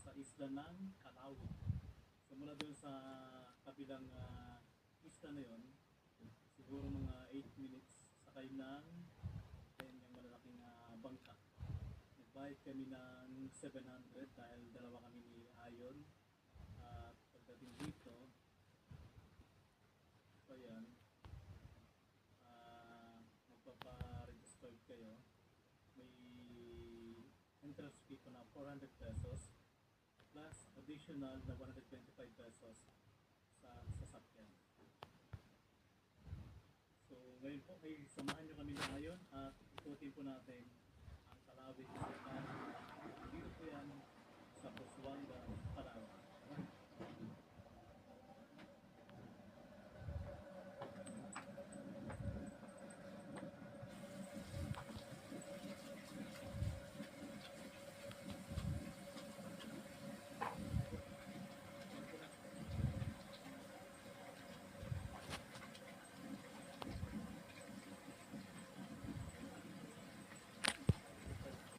sa isla ng Kalawi. So mula doon sa kabilang isla na yon, siguro mga 8 minutes sakay ng yung malalaking bangka. Nagbayad kami ng 700 dahil dalawa kami ni Ayon. At pagdating dito, so yan, magpapa-register kayo. May entrance fee ko na 400 pesos plus additional na 125 pesos sa sasakyan. So ngayon po ay